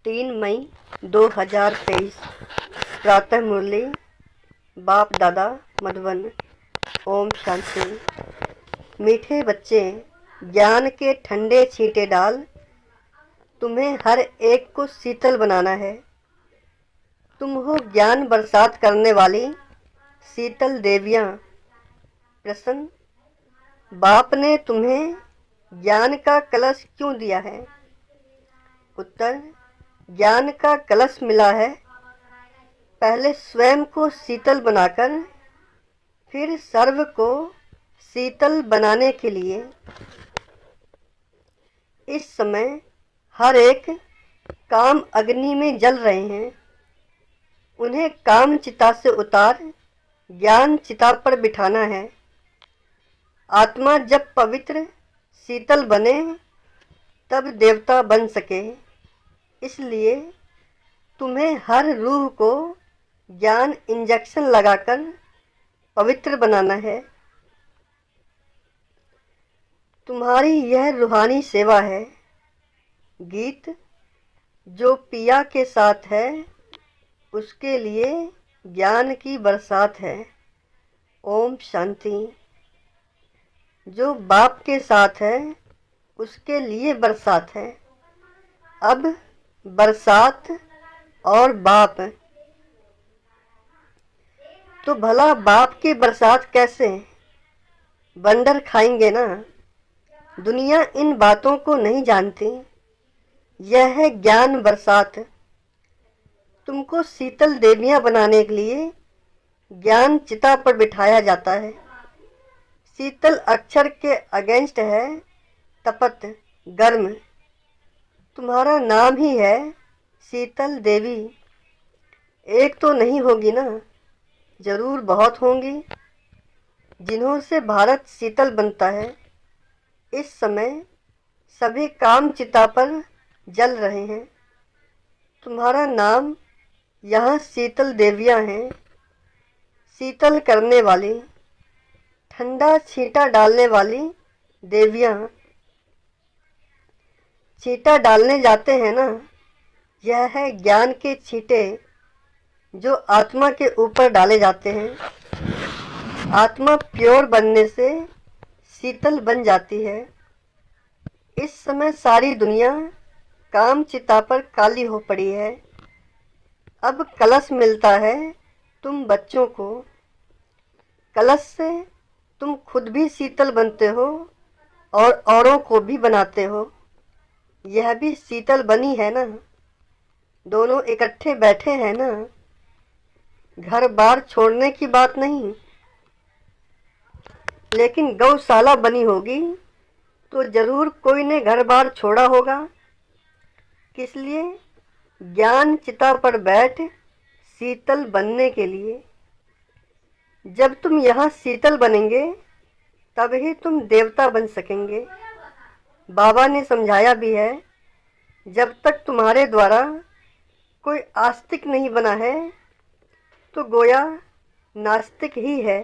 3 मई 2023 प्रातः मुरली बाप दादा मधुबन। ओम शांति। मीठे बच्चे, ज्ञान के ठंडे छींटे डाल, तुम्हें हर एक को शीतल बनाना है। तुम हो ज्ञान बरसात करने वाली शीतल देवियाँ। प्रश्न: बाप ने तुम्हें ज्ञान का कलश क्यों दिया है? उत्तर: ज्ञान का कलश मिला है पहले स्वयं को शीतल बनाकर, फिर सर्व को शीतल बनाने के लिए। इस समय हर एक काम अग्नि में जल रहे हैं। उन्हें काम चिता से उतार ज्ञान चिता पर बिठाना है। आत्मा जब पवित्र शीतल बने तब देवता बन सके। इसलिए तुम्हें हर रूह को ज्ञान इंजेक्शन लगाकर पवित्र बनाना है। तुम्हारी यह रूहानी सेवा है। गीत: जो पिया के साथ है उसके लिए ज्ञान की बरसात है। ओम शांति। जो बाप के साथ है उसके लिए बरसात है। अब बरसात और बाप, तो भला बाप की बरसात कैसे? बंदर खाएंगे ना। दुनिया इन बातों को नहीं जानती। यह है ज्ञान बरसात। तुमको शीतल देवियाँ बनाने के लिए ज्ञान चिता पर बिठाया जाता है। शीतल अक्षर के अगेंस्ट है तपत, गर्म। तुम्हारा नाम ही है शीतल देवी। एक तो नहीं होगी ना, जरूर बहुत होंगी जिन्हों से भारत शीतल बनता है। इस समय सभी काम चिता पर जल रहे हैं। तुम्हारा नाम यहाँ शीतल देवियाँ हैं। शीतल करने वाली, ठंडा छींटा डालने वाली देवियाँ। छींटा डालने जाते हैं ना, यह है ज्ञान के छींटे जो आत्मा के ऊपर डाले जाते हैं। आत्मा प्योर बनने से शीतल बन जाती है। इस समय सारी दुनिया काम चिता पर काली हो पड़ी है। अब कलश मिलता है तुम बच्चों को। कलश से तुम खुद भी शीतल बनते हो और औरों को भी बनाते हो। यह भी शीतल बनी है ना। दोनों इकट्ठे बैठे हैं ना। घर बार छोड़ने की बात नहीं, लेकिन गौशाला बनी होगी तो जरूर कोई ने घर बार छोड़ा होगा। किस लिए? ज्ञान चिता पर बैठ शीतल बनने के लिए। जब तुम यहाँ शीतल बनेंगे तब ही तुम देवता बन सकेंगे। बाबा ने समझाया भी है, जब तक तुम्हारे द्वारा कोई आस्तिक नहीं बना है तो गोया नास्तिक ही है।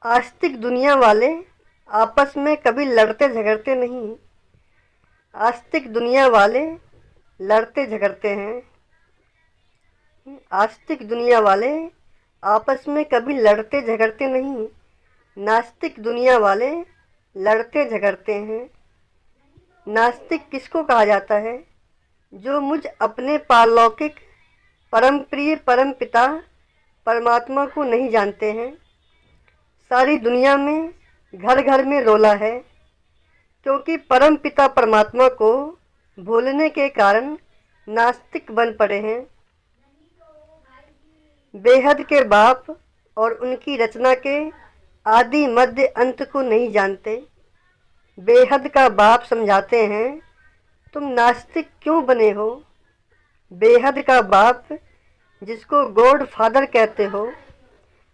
आस्तिक दुनिया वाले आपस में कभी लड़ते झगड़ते नहीं। आस्तिक दुनिया वाले लड़ते झगड़ते हैं। आस्तिक दुनिया वाले आपस में कभी लड़ते झगड़ते नहीं। नास्तिक दुनिया वाले लड़ते झगड़ते हैं। नास्तिक किसको कहा जाता है? जो मुझ अपने पारलौकिक परम प्रिय परम पिता परमात्मा को नहीं जानते हैं। सारी दुनिया में घर घर में रोला है, क्योंकि परम पिता परमात्मा को भूलने के कारण नास्तिक बन पड़े हैं। बेहद के बाप और उनकी रचना के आदि मध्य अंत को नहीं जानते। बेहद का बाप समझाते हैं, तुम नास्तिक क्यों बने हो? बेहद का बाप, जिसको गॉड फादर कहते हो,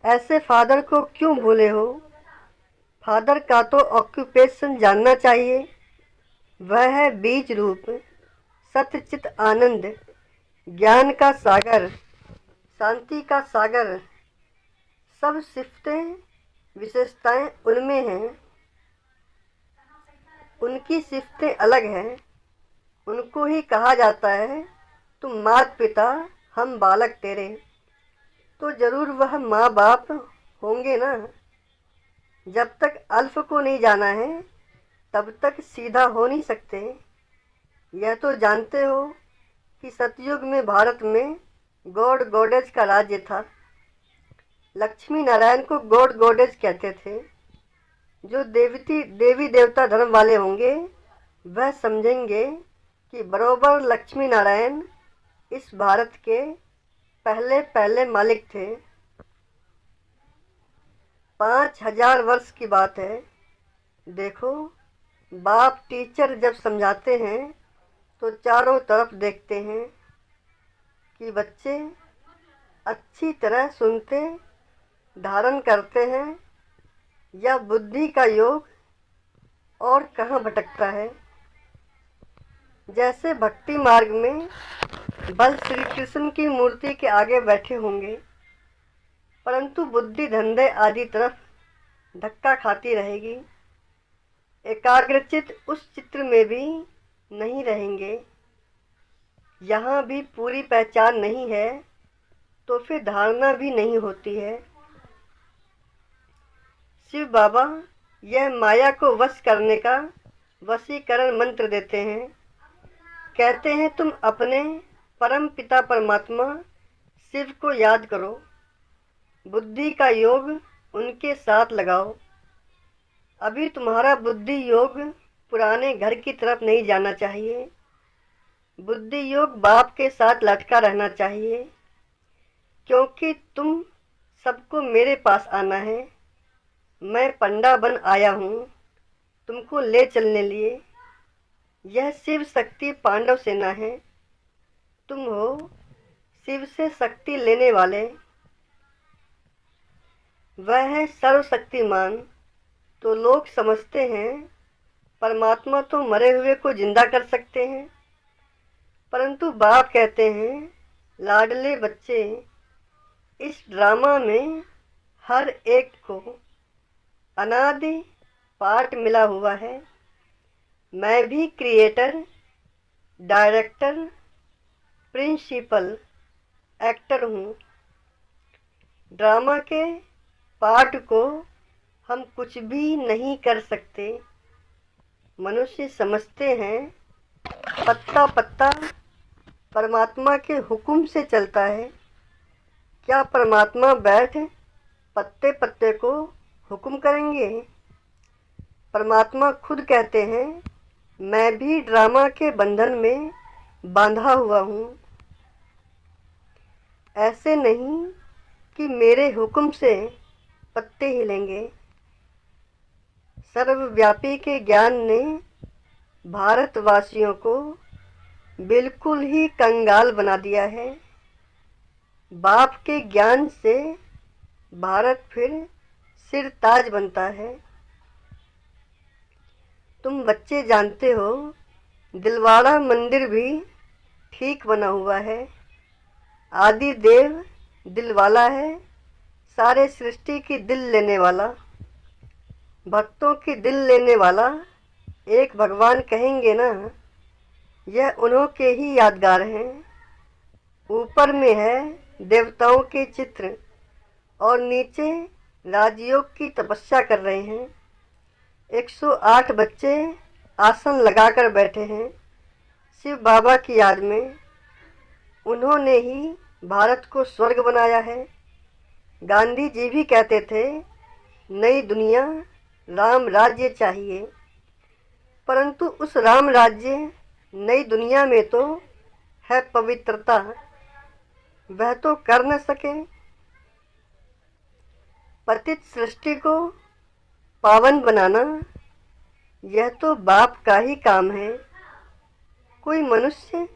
ऐसे फादर को क्यों भूले हो? फादर का तो ऑक्यूपेशन जानना चाहिए। वह है बीज रूप, सत्यचित आनंद, ज्ञान का सागर, शांति का सागर। सब सिफतें विशेषताएं उनमें हैं। उनकी सिफतें अलग हैं। उनको ही कहा जाता है तुम मात पिता हम बालक तेरे। तो जरूर वह माँ बाप होंगे ना। जब तक अल्फ को नहीं जाना है तब तक सीधा हो नहीं सकते। यह तो जानते हो कि सतयुग में भारत में गॉड गॉडेज का राज्य था। लक्ष्मी नारायण को गॉड गॉडेज कहते थे। जो देवी देवता धर्म वाले होंगे वह समझेंगे कि बरोबर लक्ष्मी नारायण इस भारत के पहले पहले मालिक थे। 5000 वर्ष की बात है। देखो, बाप टीचर जब समझाते हैं तो चारों तरफ देखते हैं कि बच्चे अच्छी तरह सुनते धारण करते हैं या बुद्धि का योग और कहाँ भटकता है। जैसे भक्ति मार्ग में बल श्री कृष्ण की मूर्ति के आगे बैठे होंगे, परंतु बुद्धि धंधे आदि तरफ धक्का खाती रहेगी। एकाग्रचित उस चित्र में भी नहीं रहेंगे। यहाँ भी पूरी पहचान नहीं है तो फिर धारणा भी नहीं होती है। शिव बाबा यह माया को वश करने का वशीकरण मंत्र देते हैं। कहते हैं तुम अपने परम पिता परमात्मा शिव को याद करो, बुद्धि का योग उनके साथ लगाओ। अभी तुम्हारा बुद्धि योग पुराने घर की तरफ नहीं जाना चाहिए। बुद्धि योग बाप के साथ लटका रहना चाहिए, क्योंकि तुम सबको मेरे पास आना है। मैं पंडा बन आया हूँ तुमको ले चलने लिए। यह शिव शक्ति पांडव सेना है। तुम हो शिव से शक्ति लेने वाले। वह है सर्वशक्तिमान। तो लोग समझते हैं परमात्मा तो मरे हुए को जिंदा कर सकते हैं, परंतु बाप कहते हैं लाडले बच्चे, इस ड्रामा में हर एक को अनादि पार्ट मिला हुआ है। मैं भी क्रिएटर, डायरेक्टर, प्रिंसिपल एक्टर हूँ। ड्रामा के पार्ट को हम कुछ भी नहीं कर सकते। मनुष्य समझते हैं पत्ता पत्ता परमात्मा के हुक्म से चलता है। क्या परमात्मा बैठ पत्ते पत्ते को हुक्म करेंगे? परमात्मा खुद कहते हैं मैं भी ड्रामा के बंधन में बांधा हुआ हूँ। ऐसे नहीं कि मेरे हुक्म से पत्ते हिलेंगे। सर्वव्यापी के ज्ञान ने भारतवासियों को बिल्कुल ही कंगाल बना दिया है। बाप के ज्ञान से भारत फिर सिरताज बनता है। तुम बच्चे जानते हो दिलवाड़ा मंदिर भी ठीक बना हुआ है। आदि देव दिलवाला है, सारे सृष्टि की दिल लेने वाला, भक्तों की दिल लेने वाला एक भगवान कहेंगे ना। यह उन्हों के ही यादगार हैं। ऊपर में है देवताओं के चित्र और नीचे राजयोग की तपस्या कर रहे हैं। 108 बच्चे आसन लगाकर बैठे हैं शिव बाबा की याद में। उन्होंने ही भारत को स्वर्ग बनाया है। गांधी जी भी कहते थे नई दुनिया राम राज्य चाहिए, परंतु उस राम राज्य नई दुनिया में तो है पवित्रता, वह तो कर न सके। पतित सृष्टि को पावन बनाना यह तो बाप का ही काम है। कोई मनुष्य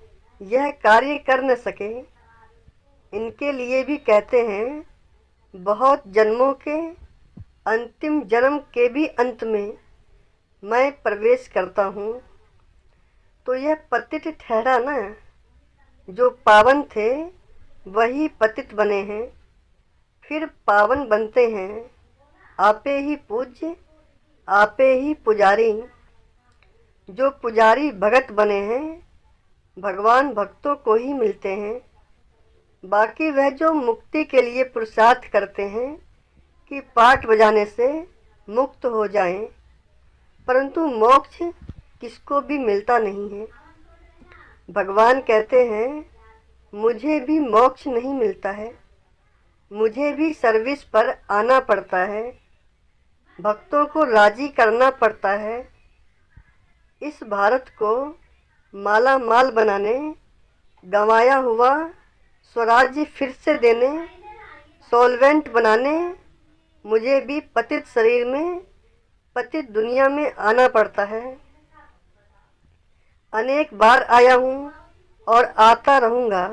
यह कार्य कर न सके। इनके लिए भी कहते हैं बहुत जन्मों के अंतिम जन्म के भी अंत में मैं प्रवेश करता हूँ। तो यह पतित ठहरा ना। जो पावन थे वही पतित बने हैं, फिर पावन बनते हैं। आपे ही पूज्य आपे ही पुजारी। जो पुजारी भगत बने हैं भगवान भक्तों को ही मिलते हैं। बाकी वह जो मुक्ति के लिए पुरुषार्थ करते हैं कि पाठ बजाने से मुक्त हो जाएं, परंतु मोक्ष किसको भी मिलता नहीं है। भगवान कहते हैं मुझे भी मोक्ष नहीं मिलता है, मुझे भी सर्विस पर आना पड़ता है, भक्तों को राजी करना पड़ता है। इस भारत को माला माल बनाने, गंवाया हुआ स्वराज्य फिर से देने, सॉल्वेंट बनाने मुझे भी पतित शरीर में, पतित दुनिया में आना पड़ता है। अनेक बार आया हूँ और आता रहूँगा,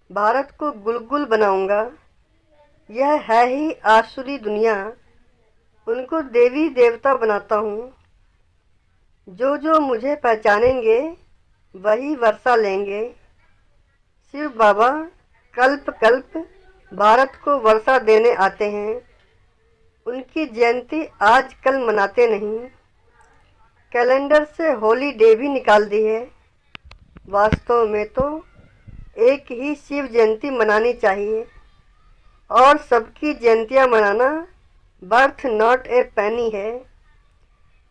भारत को गुलगुल बनाऊँगा। यह है ही आसुरी दुनिया, उनको देवी देवता बनाता हूँ। जो जो मुझे पहचानेंगे वही वर्षा लेंगे। शिव बाबा कल्प कल्प भारत को वर्षा देने आते हैं। उनकी जयंती आजकल मनाते नहीं, कैलेंडर से हॉलीडे भी निकाल दी है। वास्तव में तो एक ही शिव जयंती मनानी चाहिए और सबकी जयंतियाँ मनाना बर्थ नॉट ए पेनी है।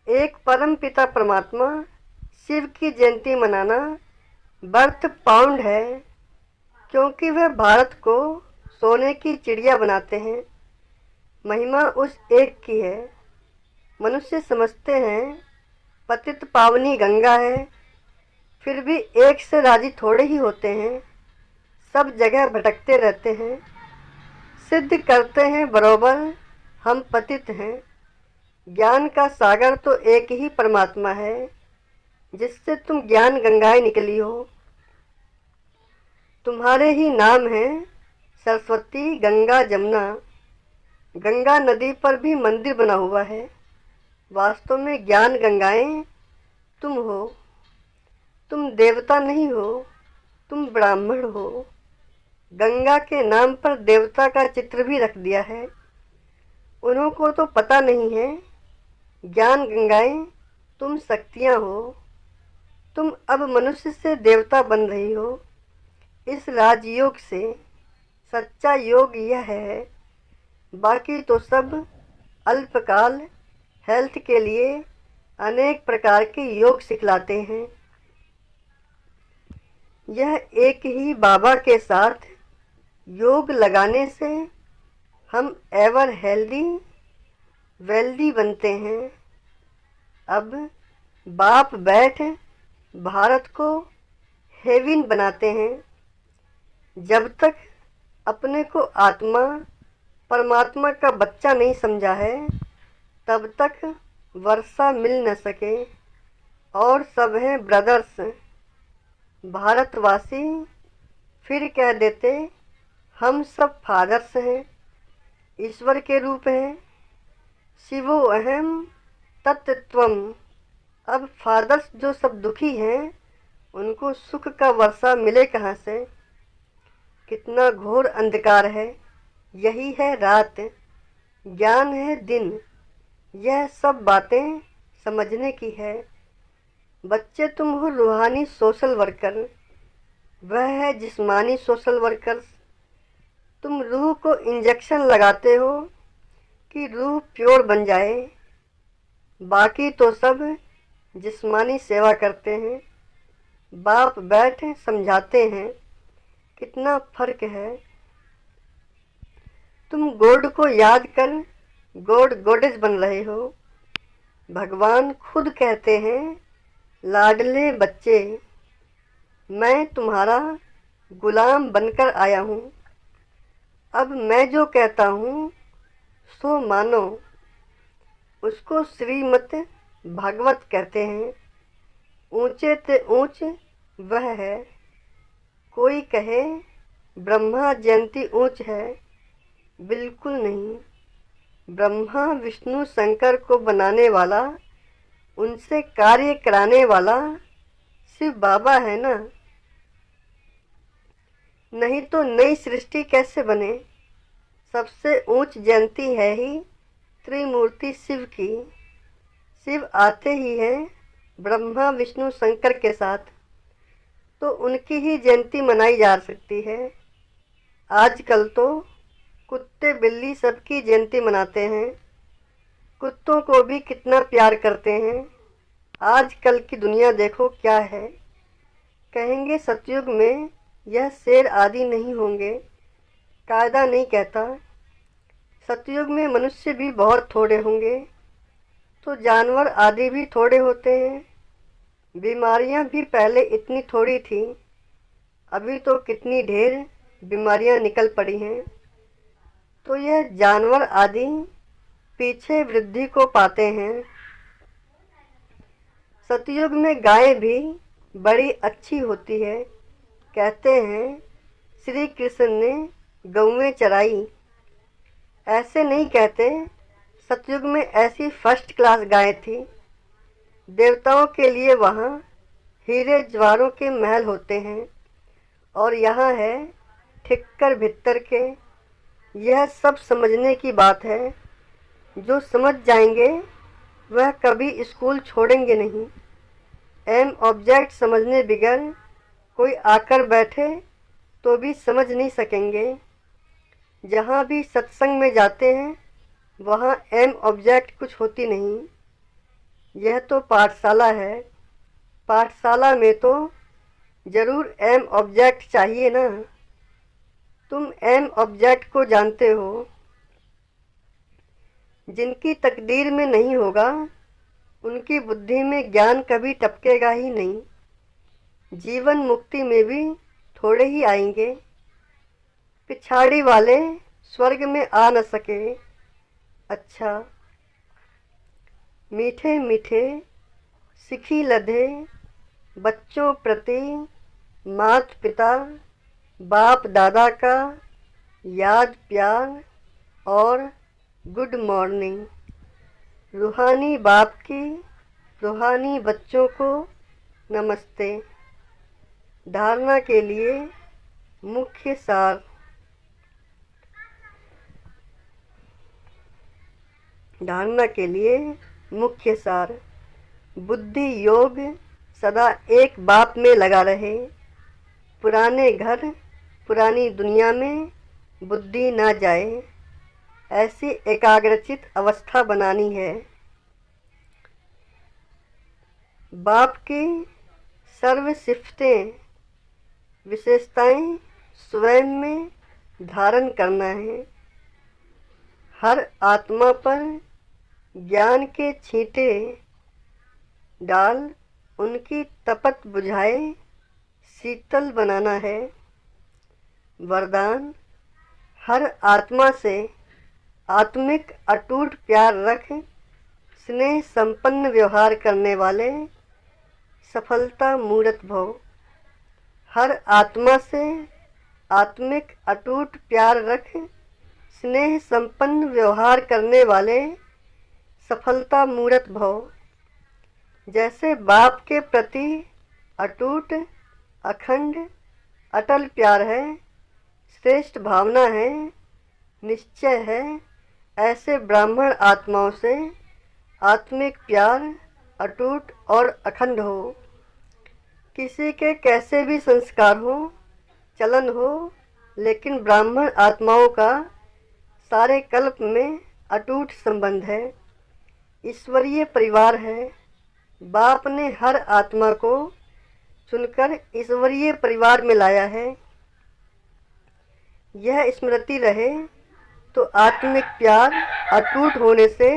एक परम पिता परमात्मा शिव की जयंती मनाना बर्थ पाउंड है, क्योंकि वह भारत को सोने की चिड़िया बनाते हैं। महिमा उस एक की है। मनुष्य समझते हैं पतित पावनी गंगा है, फिर भी एक से राजी थोड़े ही होते हैं। सब जगह भटकते रहते हैं, सिद्ध करते हैं बरोबर हम पतित हैं। ज्ञान का सागर तो एक ही परमात्मा है, जिससे तुम ज्ञान गंगाएं निकली हो। तुम्हारे ही नाम हैं सरस्वती, गंगा, जमुना। गंगा नदी पर भी मंदिर बना हुआ है। वास्तव में ज्ञान गंगाएं तुम हो। तुम देवता नहीं हो, तुम ब्राह्मण हो। गंगा के नाम पर देवता का चित्र भी रख दिया है। उन्हों को तो पता नहीं है ज्ञान गंगाएं तुम शक्तियाँ हो। तुम अब मनुष्य से देवता बन रही हो। इस राजयोग से सच्चा योग यह है, बाकी तो सब अल्पकाल हेल्थ के लिए अनेक प्रकार के योग सिखलाते हैं। यह एक ही बाबा के साथ योग लगाने से हम एवर हेल्दी वेल्दी बनते हैं। अब बाप बैठ भारत को हेविन बनाते हैं। जब तक अपने को आत्मा परमात्मा का बच्चा नहीं समझा है, तब तक वर्षा मिल न सके। और सब हैं ब्रदर्स। भारतवासी फिर कह देते हम सब फादर्स हैं, ईश्वर के रूप हैं। शिवो अहम तत्त्वम। अब फादर्स जो सब दुखी हैं, उनको सुख का वर्षा मिले कहाँ से। कितना घोर अंधकार है। यही है रात, ज्ञान है दिन। यह सब बातें समझने की है। बच्चे तुम हो रूहानी सोशल वर्कर, वह है जिस्मानी सोशल वर्कर। तुम रूह को इंजेक्शन लगाते हो कि रूह प्योर बन जाए। बाकी तो सब जिस्मानी सेवा करते हैं। बाप बैठ समझाते हैं कितना फर्क है। तुम गॉड को याद कर गॉड गॉडेस बन रहे हो। भगवान खुद कहते हैं लाडले बच्चे, मैं तुम्हारा गुलाम बनकर आया हूँ। अब मैं जो कहता हूँ सो मानो। उसको श्रीमत भागवत कहते हैं। ऊंचे ते ऊंच वह है। कोई कहे ब्रह्मा जयंती ऊंच है, बिल्कुल नहीं। ब्रह्मा विष्णु शंकर को बनाने वाला, उनसे कार्य कराने वाला शिव बाबा है ना। नहीं तो नई सृष्टि कैसे बने। सबसे ऊंच जयंती है ही त्रिमूर्ति शिव की। शिव आते ही हैं ब्रह्मा विष्णु शंकर के साथ। तो उनकी ही जयंती मनाई जा सकती है। आजकल तो कुत्ते बिल्ली सबकी जयंती मनाते हैं। कुत्तों को भी कितना प्यार करते हैं। आजकल की दुनिया देखो क्या है। कहेंगे सतयुग में यह शेर आदि नहीं होंगे, कायदा नहीं कहता। सतयुग में मनुष्य भी बहुत थोड़े होंगे, तो जानवर आदि भी थोड़े होते हैं। बीमारियां भी पहले इतनी थोड़ी थी, अभी तो कितनी ढेर बीमारियां निकल पड़ी हैं। तो यह जानवर आदि पीछे वृद्धि को पाते हैं। सतयुग में गाय भी बड़ी अच्छी होती है। कहते हैं श्री कृष्ण ने गौएं चराई। ऐसे नहीं कहते, सतयुग में ऐसी फर्स्ट क्लास गाय थी। देवताओं के लिए वहाँ हीरे जवाहरों के महल होते हैं, और यहाँ है ठिक्कर भित्तर के। यह सब समझने की बात है। जो समझ जाएंगे वह कभी स्कूल छोड़ेंगे नहीं। एम ऑब्जेक्ट समझने बिगर कोई आकर बैठे तो भी समझ नहीं सकेंगे। जहाँ भी सत्संग में जाते हैं वहाँ एम ऑब्जेक्ट कुछ होती नहीं। यह तो पाठशाला है, पाठशाला में तो ज़रूर एम ऑब्जेक्ट चाहिए ना। तुम एम ऑब्जेक्ट को जानते हो। जिनकी तकदीर में नहीं होगा उनकी बुद्धि में ज्ञान कभी टपकेगा ही नहीं। जीवन मुक्ति में भी थोड़े ही आएंगे। पिछाड़ी वाले स्वर्ग में आ न सके। अच्छा, मीठे मीठे सिखी लधे बच्चों प्रति माता पिता बाप दादा का याद प्यार और गुड मॉर्निंग। रूहानी बाप की रूहानी बच्चों को नमस्ते। धारणा के लिए मुख्य सार। धारणा के लिए मुख्य सार। बुद्धि योग सदा एक बाप में लगा रहे। पुराने घर पुरानी दुनिया में बुद्धि ना जाए, ऐसी एकाग्रचित अवस्था बनानी है। बाप की सर्व सिफतें विशेषताएं स्वयं में धारण करना है। हर आत्मा पर ज्ञान के छींटे डाल उनकी तपत बुझाए शीतल बनाना है। वरदान, हर आत्मा से आत्मिक अटूट प्यार रख स्नेह संपन्न व्यवहार करने वाले सफलता मूर्त भव। हर आत्मा से आत्मिक अटूट प्यार रख स्नेह संपन्न व्यवहार करने वाले सफलता मूर्त भव। जैसे बाप के प्रति अटूट अखंड अटल प्यार है, श्रेष्ठ भावना है, निश्चय है, ऐसे ब्राह्मण आत्माओं से आत्मिक प्यार अटूट और अखंड हो। किसी के कैसे भी संस्कार हो, चलन हो, लेकिन ब्राह्मण आत्माओं का सारे कल्प में अटूट संबंध है। ईश्वरीय परिवार है। बाप ने हर आत्मा को चुनकर ईश्वरीय परिवार में लाया है। यह स्मृति रहे तो आत्मिक प्यार अटूट होने से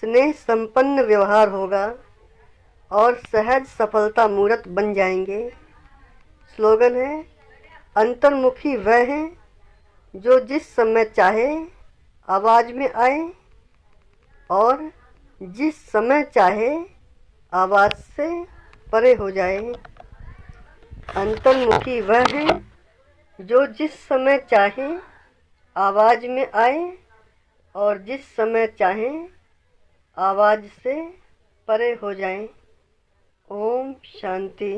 स्नेह संपन्न व्यवहार होगा और सहज सफलता मूर्त बन जाएंगे। स्लोगन है, अंतर्मुखी वह है जो जिस समय चाहे आवाज़ में आए और जिस समय चाहे आवाज़ से परे हो जाए। अंतर्मुखी वह है जो जिस समय चाहे आवाज़ में आए और जिस समय चाहे आवाज़ से परे हो जाए। ओम शांति।